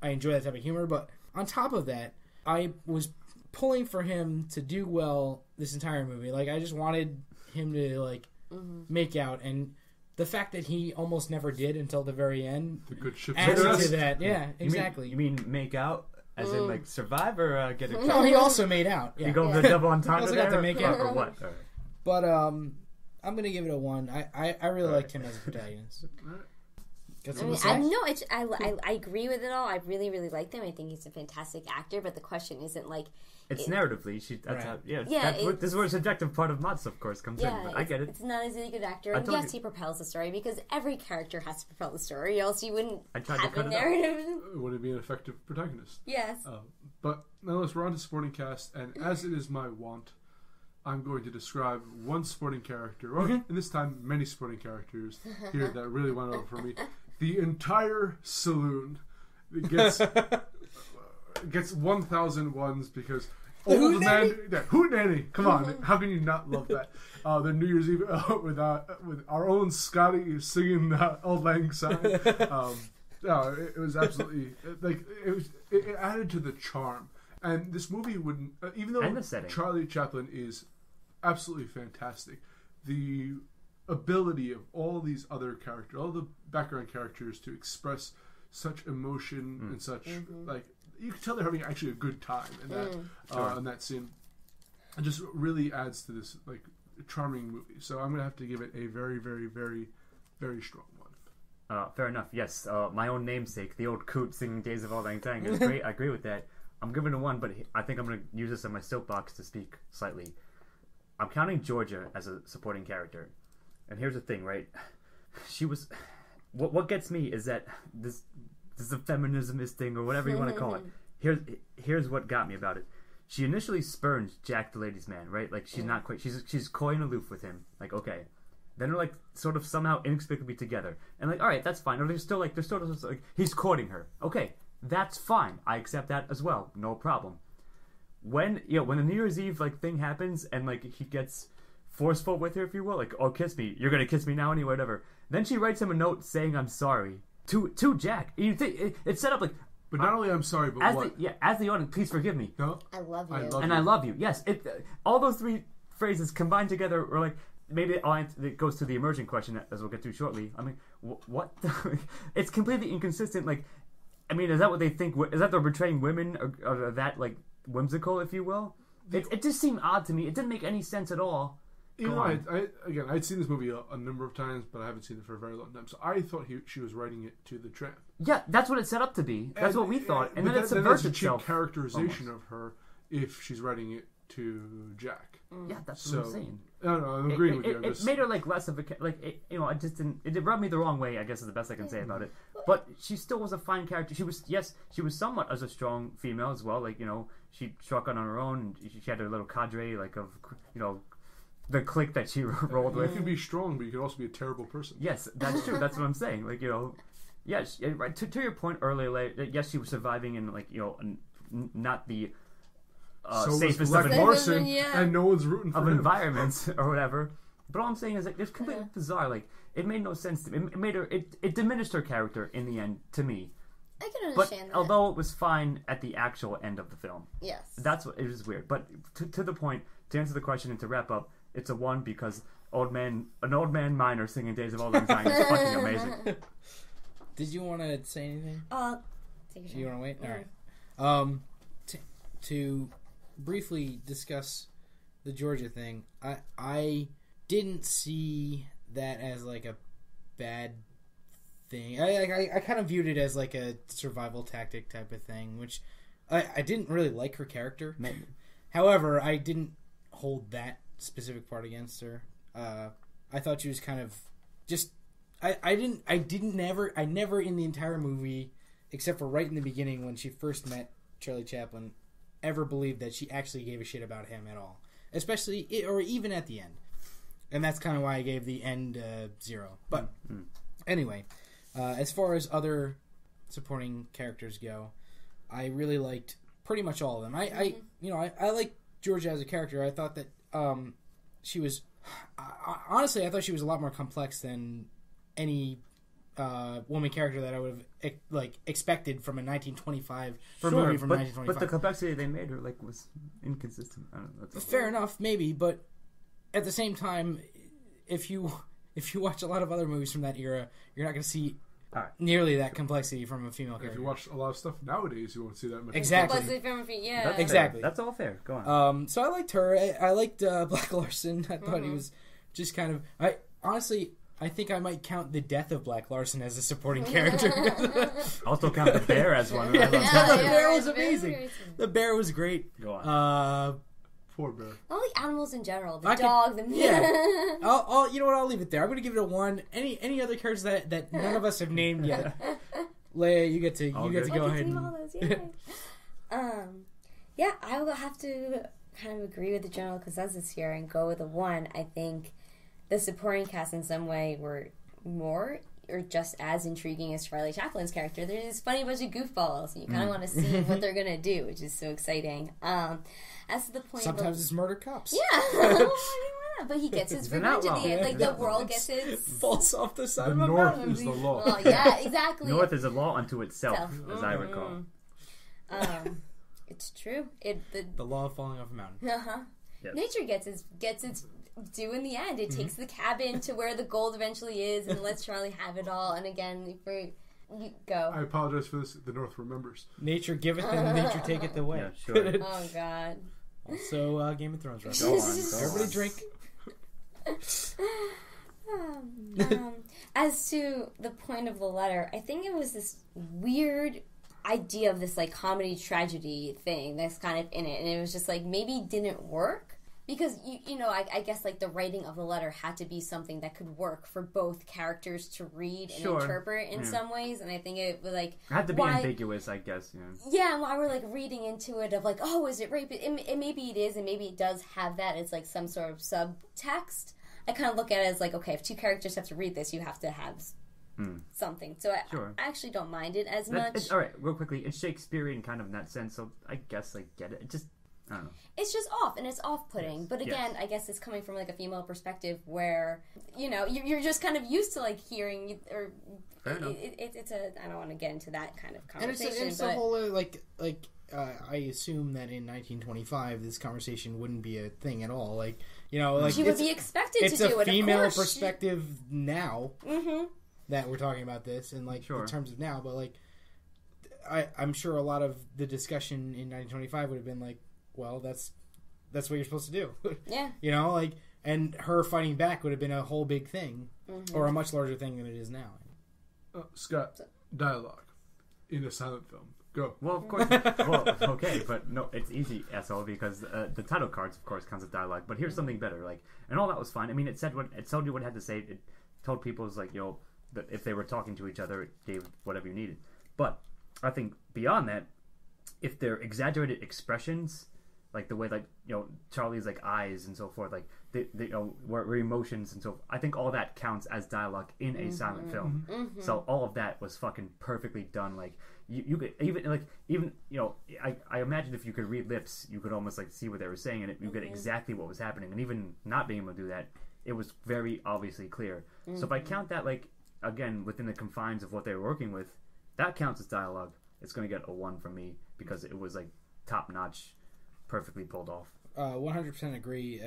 I enjoy that type of humor. But on top of that, I was pulling for him to do well this entire movie. Like I just wanted him to like make out, and the fact that he almost never did until the very end The good ship adds success. to that. Yeah, exactly. You mean make out? As in, like, survive or get it? No, he also made out. Yeah. You go for the double entendre Also got there? to make out. Or what? But I'm gonna give it a 1. I really liked him as a protagonist. Got something to say? I agree with it all. I really, really like him. I think he's a fantastic actor. But the question isn't like It's narratively. That's Right. how, this is where the subjective part of Mods, of course, comes in. But I get it. It's not as a good actor. I And told yes, you- he propels the story because every character has to propel the story, else you wouldn't I tried to have cut a it out. narrative. Would it be an effective protagonist? Yes. But nonetheless, we're on to supporting cast, and as it is my wont, I'm going to describe one sporting character, or in this time, many sporting characters here that really went over for me. The entire saloon gets 1,000 ones because old man, hootenanny. Come on, how can you not love that? The New Year's Eve with our own Scotty singing "Old Lang Syne." No, it was absolutely it added to the charm. And this movie wouldn't, even And though the setting. Charlie Chaplin is absolutely fantastic, the ability of all these other characters, all the background characters, to express such emotion and such like you can tell they're having actually a good time in that in that scene. It just really adds to this like charming movie. So I'm gonna have to give it a very, very, very, very strong one. Fair enough. Yes, my own namesake, the old coot singing "Days of Old Lang Syne" is great. I agree with that. I'm giving it a 1, but I think I'm going to use this as my soapbox to speak slightly. I'm counting Georgia as a supporting character, and here's the thing, right? She was. What gets me is that this is a feminismist thing or whatever you want to call it. Here's what got me about it. She initially spurned Jack the ladies' man, right? Like she's not quite. She's coy and aloof with him. Like okay. Then they're like sort of somehow inexplicably together, and like all right, that's fine. Or they're still like he's courting her. Okay, that's fine. I accept that as well. No problem. When the New Year's Eve like thing happens and like he gets forceful with her, if you will, like oh kiss me, you're gonna kiss me now anyway, whatever. Then she writes him a note saying I'm sorry to Jack. You think it's set up like. But not only I'm sorry, but as what? as the audience, please forgive me. No, I love you. I love you. Yes, all those 3 phrases combined together are like. Maybe it goes to the emerging question, as we'll get to shortly. I mean, what? It's completely inconsistent. Like, I mean, is that what they think? Is that they're betraying women, or that like whimsical, if you will? It just seemed odd to me. It didn't make any sense at all. You know, I'd seen this movie a number of times, but I haven't seen it for a very long time. So I thought she was writing it to the tramp. Yeah, that's what it's set up to be. That's what we thought, and then it that's subverts a cheap itself. characterization of her if she's writing it to Jack. Yeah, that's what I'm saying. No, I'm agreeing with you. It made her like less of a I just didn't. It rubbed me the wrong way. I guess is the best I can say about it. But she still was a fine character. She was somewhat as a strong female as well. Like she struck on her own. And she had her little cadre like of the clique that she rolled with. You can be strong, but you can also be a terrible person. Yes, that's true. That's what I'm saying. Like yes. Right, to your point earlier. Yes, she was surviving in like not the. So safest was of Black an- Morrison, Yeah. and no one's rooting for of him. environments or whatever. But all I'm saying is like it's completely bizarre. Like it made no sense to me. It made her. It diminished her character in the end to me. I can But understand that. although it was fine at the actual end of the film, Yes. that's what it was weird. But to the point, to answer the question and to wrap up, it's a 1 because an old man miner singing "Days of Old Lang Syne" is fucking amazing. Did you want to say anything? Take Do you want to wait? Yeah. All right. To briefly discuss the Georgia thing, I didn't see that as like a bad thing. I kind of viewed it as like a survival tactic type of thing, which I didn't really like her character. However, I didn't hold that specific part against her. I thought she was kind of just. I never in the entire movie, except for right in the beginning when she first met Charlie Chaplin, ever believed that she actually gave a shit about him at all, especially or even at the end. And that's kind of why I gave the end 0. But anyway, as far as other supporting characters go, I really liked pretty much all of them. I like Georgia as a character. I thought that she was honestly, I thought she was a lot more complex than any woman character that I would have expected from a 1925 movie from 1925. But the complexity they made her was inconsistent. I don't know. Fair enough, maybe, but at the same time, if you watch a lot of other movies from that era, you're not going to see nearly that complexity from a female character. If you watch a lot of stuff nowadays, you won't see that much. Exactly. That's exactly. Fair. That's all fair. Go on. So I liked her. I liked Black Larson. I thought he was just kind of. I think I might count the death of Black Larson as a supporting character. Also count the bear as one. The bear was amazing. The bear was great. Go on. Poor bear. All the animals in general. The dog, the man. Yeah. I'll you know what? I'll leave it there. I'm going to give it a 1. Any other characters that none of us have named yet? Leah, you get to go ahead. Yeah, I will have to kind of agree with the general consensus here and go with a 1. I think the supporting cast in some way were more or just as intriguing as Charlie Chaplin's character. They're this funny bunch of goofballs, and you kind of want to see what they're going to do, which is so exciting. As to the point sometimes it's murder cops. Yeah. But he gets his revenge at the end. The world gets its... Falls off the side the of a North mountain. is the law. Oh, yeah, exactly. North is a law unto itself, as I recall. It's true. The law of falling off a mountain. Uh-huh. Yes. Nature gets its due in the end. It takes the cabin to where the gold eventually is and lets Charlie have it all. And again, you go. I apologize for this. The North remembers. Nature giveth and nature taketh away. Yeah, sure. Oh, God. Also, Game of Thrones. Right? Go on. Everybody drink. As to the point of the letter, I think it was this weird idea of this comedy tragedy thing that's kind of in it, and it was just maybe didn't work because I guess the writing of the letter had to be something that could work for both characters to read and interpret in some ways, and I think it was it had to be ambiguous, I guess. Yeah, and while we're reading into it of oh, is it rape? And maybe it is, and maybe it does have that. It's some sort of subtext. I kind of look at it as okay, if 2 characters have to read this, you have to have something. So I actually don't mind it as much. All right, real quickly, it's Shakespearean kind of in that sense, so I guess I get it. It just, I don't know. It's just off, and it's off-putting. Yes. But again, I guess it's coming from a female perspective where, you're just kind of used to hearing, or it's a, I don't want to get into that kind of conversation. And it's a whole, I assume that in 1925, this conversation wouldn't be a thing at all. She would be expected to do it, of course. It's a female perspective now. Mm-hmm. That we're talking about this in in terms of now, but I'm sure a lot of the discussion in 1925 would have been well, that's what you're supposed to do. Yeah. And her fighting back would have been a whole big thing, or a much larger thing than it is now. Scott, dialogue in a silent film. Go. Well, of course. Okay, but no, it's easy, SO, because the title cards, of course, counts as dialogue. But here's something better, and all that was fine. I mean, it told you what it had to say. It told people that if they were talking to each other, it gave whatever you needed. But I think beyond that, if they're exaggerated expressions, the way Charlie's eyes and so forth, were emotions and so forth, I think all that counts as dialogue in a silent film. Mm-hmm. So all of that was fucking perfectly done. You could even I imagine if you could read lips, you could almost see what they were saying, and you get exactly what was happening. And even not being able to do that, it was very obviously clear. Mm-hmm. So if I count that again within the confines of what they were working with, that counts as dialogue. It's going to get a 1 from me because it was top notch, perfectly pulled off. 100% agree.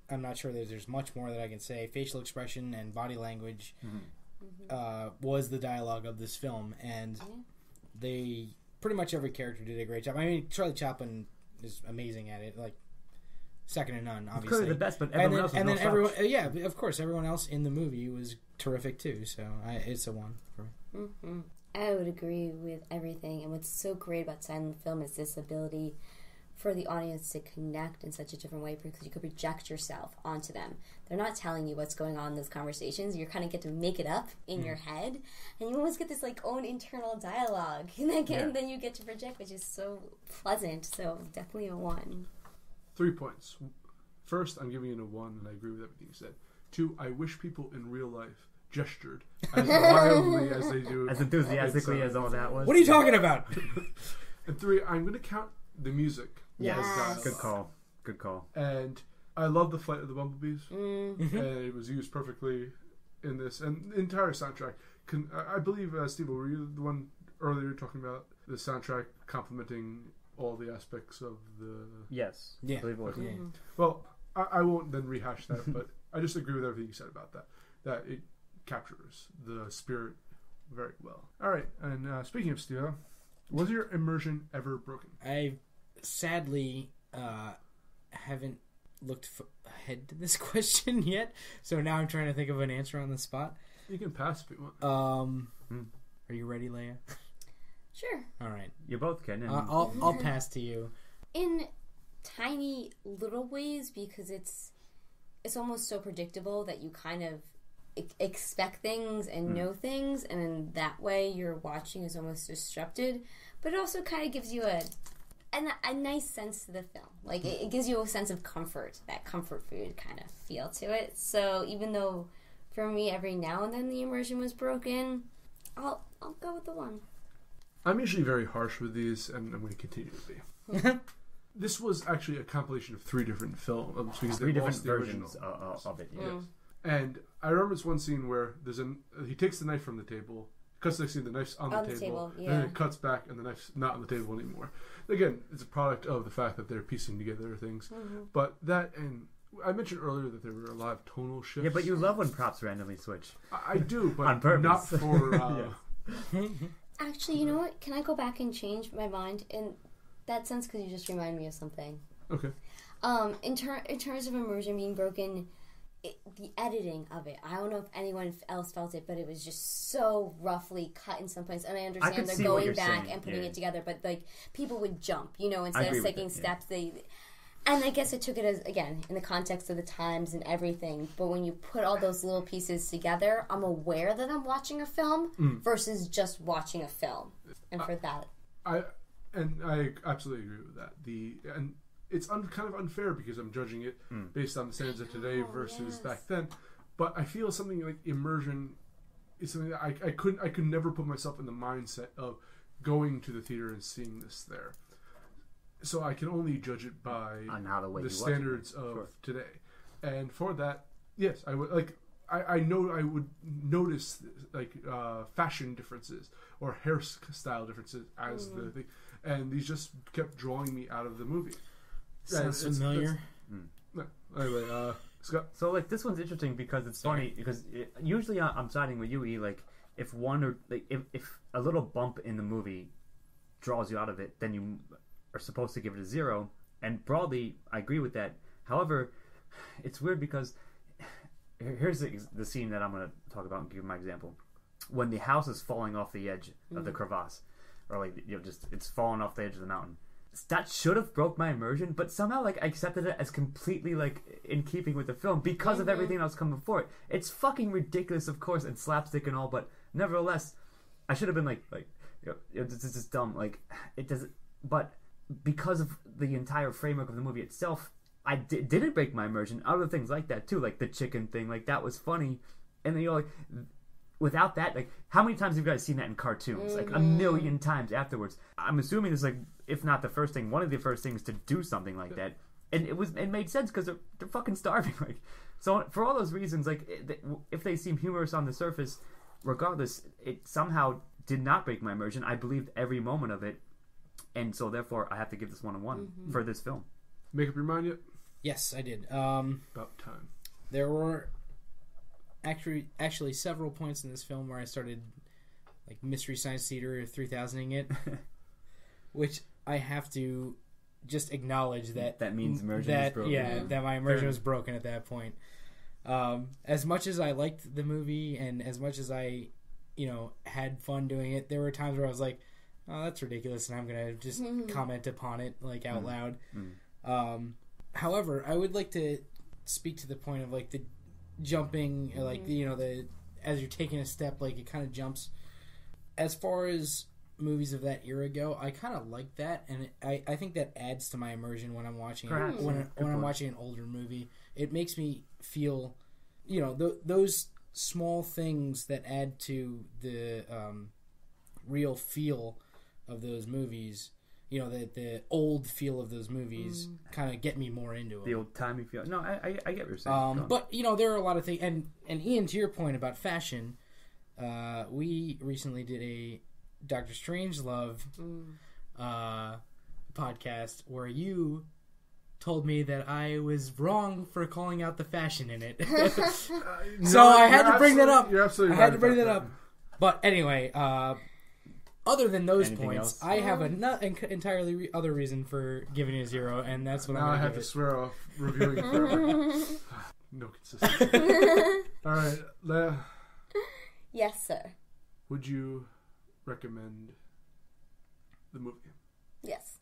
I'm not sure that there's much more that I can say. Facial expression and body language was the dialogue of this film, and they pretty much every character did a great job. I mean, Charlie Chaplin is amazing at it. second to none, obviously. Clearly the best, but everyone else was no everyone, slouch. yeah, of course, everyone else in the movie was terrific too. So it's a 1 for me. Mm-hmm. I would agree with everything. And what's so great about silent film is this ability for the audience to connect in such a different way because you could project yourself onto them. They're not telling you what's going on in those conversations. You kind of get to make it up in your head, and you almost get this like own internal dialogue, and then you get to project, which is so pleasant. So definitely a 1. 3 points. First, I'm giving it a 1, and I agree with everything you said. 2, I wish people in real life gestured as wildly as they do. As enthusiastically as all that was. What are you talking about? And 3, I'm going to count the music. Yes. Good call. Good call. And I love the Flight of the Bumblebees. Mm-hmm. And it was used perfectly in this. And the entire soundtrack. I believe, Steve, were you the one earlier talking about the soundtrack complementing all the aspects of the... Yes. Yeah. I believe it was. Yeah. Well, I won't then rehash that, but I just agree with everything you said about that. That it captures the spirit very well. All right, and speaking of Steve, was your immersion ever broken? I sadly haven't looked ahead to this question yet, so now I'm trying to think of an answer on the spot. You can pass if you want. Are you ready, Leah? Sure. All right. You both can. And I'll pass to you. In tiny little ways, because it's almost so predictable that you kind of expect things and know things, and in that way your watching is almost disrupted, but it also kind of gives you a nice sense to the film. Like it gives you a sense of comfort, that comfort food kind of feel to it. So even though for me every now and then the immersion was broken, I'll go with the 1. I'm usually very harsh with these, and I'm going to continue to be. This was actually a compilation of 3 different films because 3 they different lost the versions original. of it. Yeah. Yes. And I remember this one scene where he takes the knife from the table, cuts the scene, the knife's on the table, and then it cuts back, and the knife's not on the table anymore. Again, it's a product of the fact that they're piecing together things. But that, and I mentioned earlier that there were a lot of tonal shifts. Yeah, but you love when props randomly switch. I do, but On purpose. not for... Actually, you know what? Can I go back and change my mind in that sense? Because you just remind me of something. Okay. In terms of immersion being broken, the editing of it, I don't know if anyone else felt it, but it was just so roughly cut in some points. And I understand they're going back and putting it together, but like people would jump, instead of taking steps, And I guess I took it as, again, in the context of the times and everything. But when you put all those little pieces together, I'm aware that I'm watching a film versus just watching a film. And for that... I absolutely agree with that. And it's kind of unfair because I'm judging it based on the standards of today versus back then. But I feel something like immersion is something that I could never put myself in the mindset of going to the theater and seeing this there. So I can only judge it by the standards of today. And for that, yes, I would I know I would notice fashion differences or hairstyle differences as the thing, and these just kept drawing me out of the movie. Sounds familiar. Anyway, Scott. So this one's interesting because it's funny because usually I'm siding with you, E. If one or if a little bump in the movie draws you out of it, then you are supposed to give it a 0, and broadly I agree with that. However, it's weird because here's the scene that I'm going to talk about and give my example. When the house is falling off the edge of the crevasse, or it's falling off the edge of the mountain, that should have broke my immersion, but somehow I accepted it as completely in keeping with the film because of everything else come before it. It's fucking ridiculous, of course, and slapstick and all, but nevertheless, I should have been this is dumb. It doesn't, but because of the entire framework of the movie itself, I didn't break my immersion. Other things like that too, like the chicken thing, that was funny. And then without that, how many times have you guys seen that in cartoons? A million times afterwards. I'm assuming it's if not the first thing, one of the first things to do something like that. And it made sense because they're fucking starving. So for all those reasons, if they seem humorous on the surface, regardless, it somehow did not break my immersion. I believed every moment of it. And so, therefore, I have to give this 1 a 1 for this film. Make up your mind yet? Yes, I did. About time. There were actually several points in this film where I started Mystery Science Theater 3000ing it, which I have to just acknowledge that means immersion is broken. Yeah, that my immersion was broken at that point. As much as I liked the movie and as much as I, had fun doing it, there were times where I was like, oh, that's ridiculous, and I'm going to just comment upon it, like, out loud. However, I would like to speak to the point of, like, the jumping, like, as you're taking a step, like, it kind of jumps. As far as movies of that era go, I kind of like that, and I think that adds to my immersion when I'm watching when I'm watching an older movie. It makes me feel, those small things that add to the real feel of those movies. The old feel of those movies kind of get me more into it. The old-timey feel. No, I get what you're saying. But, there are a lot of things. And Ian, to your point about fashion, we recently did a Dr. Strangelove podcast where you told me that I was wrong for calling out the fashion in it. So I had to bring that up. You're absolutely right. I had to bring that up. But anyway, other than those Anything points, else? I have entirely other reason for giving it a 0, and that's what now I'm I going have to to swear off reviewing it forever. No consistency. All right, Leah, Yes, sir. would you recommend the movie? Yes.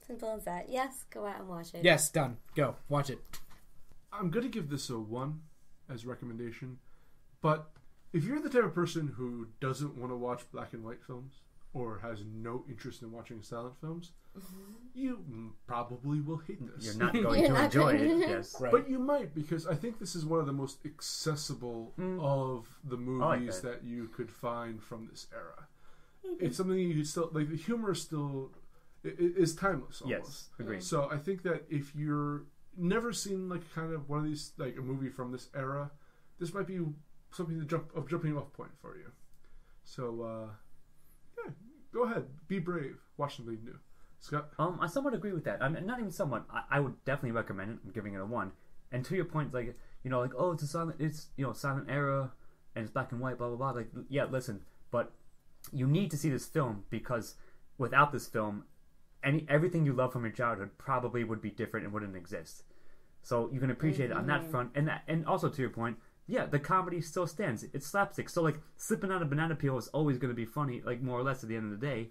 Simple as that. Yes, go out and watch it. Yes, done. Go. Watch it. I'm going to give this a 1 as recommendation, but if you're the type of person who doesn't want to watch black and white films or has no interest in watching silent films, you probably will hate this. You're not going to enjoy it, yes. Right. But you might, because I think this is one of the most accessible of the movies that you could find from this era. It's something you could still, like, the humor is still, is timeless almost. Yes, agreed. So I think that if you're never seen, like, kind of one of these, like, a movie from this era, this might be something jumping off point for you. So, yeah, go ahead. Be brave. Watch something new. Scott? I somewhat agree with that. I mean, not even somewhat. I would definitely recommend it. I'm giving it a 1. And to your point, like, oh, it's a silent era, and it's black and white, blah, blah, blah. Like, yeah, listen, but you need to see this film because without this film, everything you love from your childhood probably would be different and wouldn't exist. So you can appreciate it on that front. And also to your point, yeah, the comedy still stands. It's slapstick. So, like, slipping out a banana peel is always going to be funny, like, more or less at the end of the day.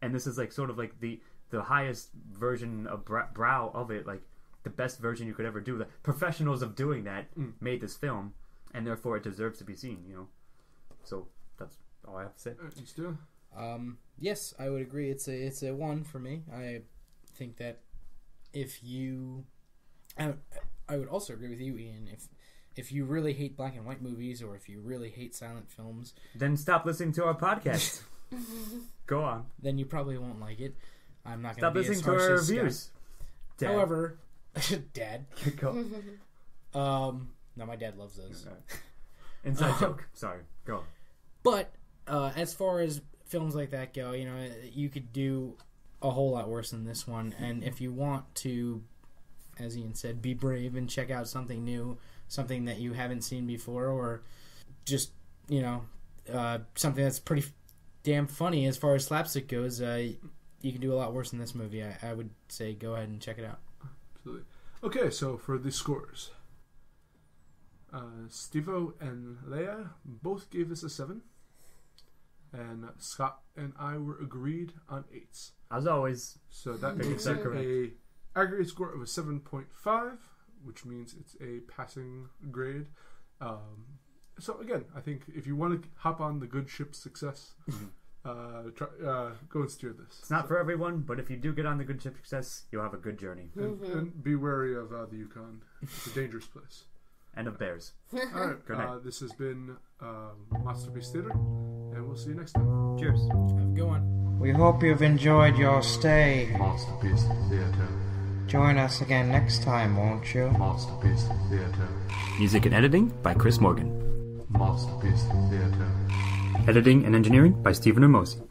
And this is, like, sort of like the highest version of brow of it, like, the best version you could ever do. The professionals of doing that made this film, and therefore it deserves to be seen, So that's all I have to say. Stu? Yes, I would agree. It's a 1 for me. I think that if you... I would also agree with you, Ian. If you really hate black and white movies, or if you really hate silent films, then stop listening to our podcast. Go on. Then you probably won't like it. I'm not going Stop to be listening as to harsh our as reviews. Scott. However, Dad. Go. No, my dad loves those. Inside joke. Sorry. Go on. But as far as films like that go, you could do a whole lot worse than this one. And if you want to, as Ian said, be brave and check out something new, something that you haven't seen before, or just, something that's pretty damn funny as far as slapstick goes, you can do a lot worse than this movie. I would say go ahead and check it out. Absolutely. Okay, so for the scores. Stevo and Leah both gave this a 7. And Scott and I were agreed on 8s. As always. So that makes it a aggregate score of a 7.5, which means it's a passing grade. So again, I think if you want to hop on the good ship success, go and steer this. It's not for everyone, but if you do get on the good ship success, you'll have a good journey. And be wary of the Yukon. It's a dangerous place. And of bears. All right. Good night. This has been MOTSterpiece Theater, and we'll see you next time. Cheers. Have a good one. We hope you've enjoyed your stay. MOTSterpiece Theater. Join us again next time, won't you? MOTSterpiece Theater. Music and editing by Chris Morgan. MOTSterpiece Theater. Editing and engineering by Stephen Hermosi.